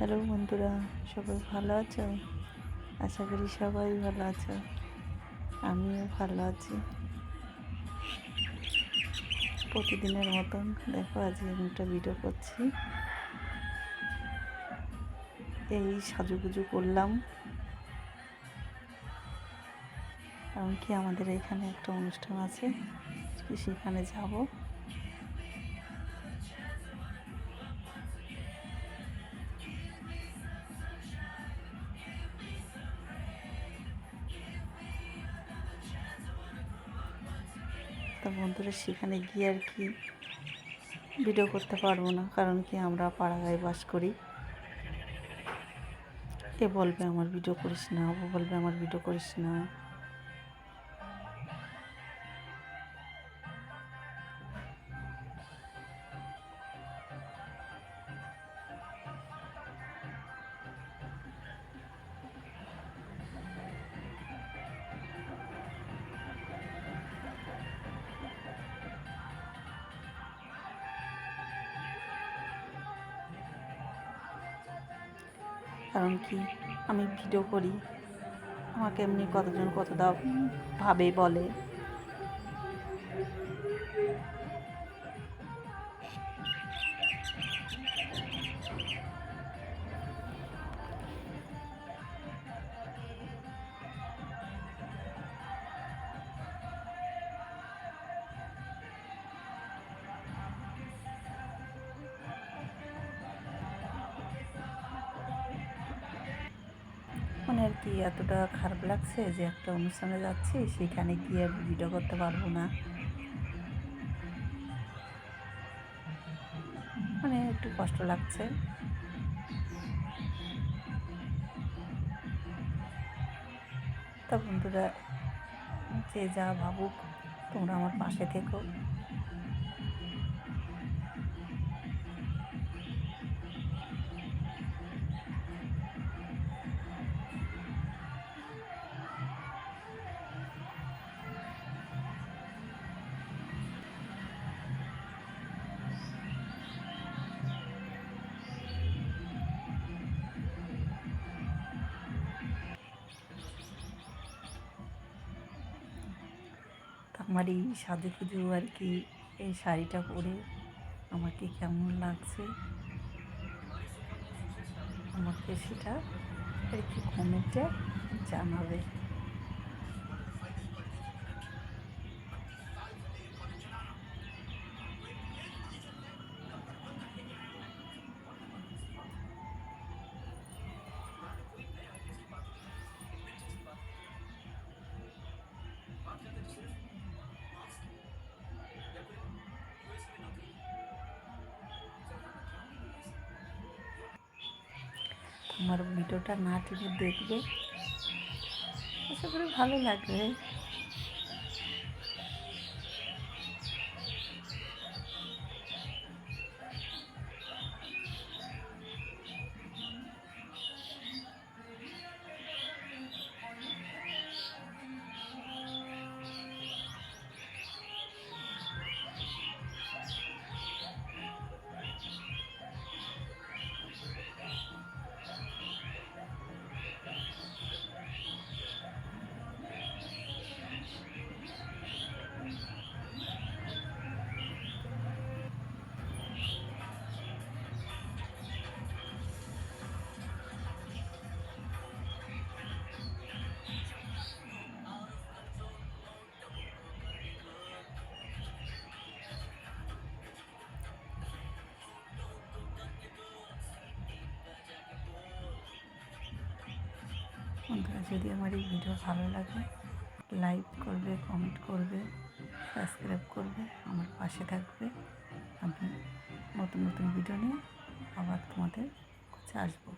Hello বন্ধুরা, সবাই ভালো আছো? আশা করি সবাই ভালো আছো। আমিও ভালো আছি। প্রতিদিনের মতন দেখো আজকে আমি একটা ভিডিও করছি। এই সাজুগুজু করলাম, কারণ কি আমাদের এখানে একটা অনুষ্ঠান আছে, সেখানে যাব। তা বন্ধুরা, সেখানে গিয়ে আর কি ভিডিও করতে পারবো না, কারণ কি আমরা পাড়াগাঁয়ে বাস করি। এ বলবে আমার ভিডিও করিস না, ও বলবে আমার ভিডিও করিস না। কারণ কি আমি ভিডিও করি, আমাকে এমনি কতজন কতটা ভাবে বলে। মানে আর কি এতটা খারাপ লাগছে যে একটা অনুষ্ঠানে যাচ্ছি, সেখানে গিয়ে ভিডিও করতে পারবো না। মানে একটু কষ্ট লাগছে। তা বন্ধুরা, যে যা ভাবুক, তোমরা আমার পাশে থেকো। আমার এই সাজুগুজু আর কি, এই শাড়িটা পরে আমাকে কেমন লাগছে আমাকে সেটা আর কি কমেন্টে জানাবে। আমার ভিডিওটা না টেনে দেখবে, আশা করি ভালো লাগবে। বন্ধুরা, যদি আমার এই ভিডিও ভালো লাগে, লাইক করবে, কমেন্ট করবে, সাবস্ক্রাইব করবে, আমার পাশে থাকবে। আমি নতুন নতুন ভিডিও নিয়ে আবার তোমাদের কাছে আসবো।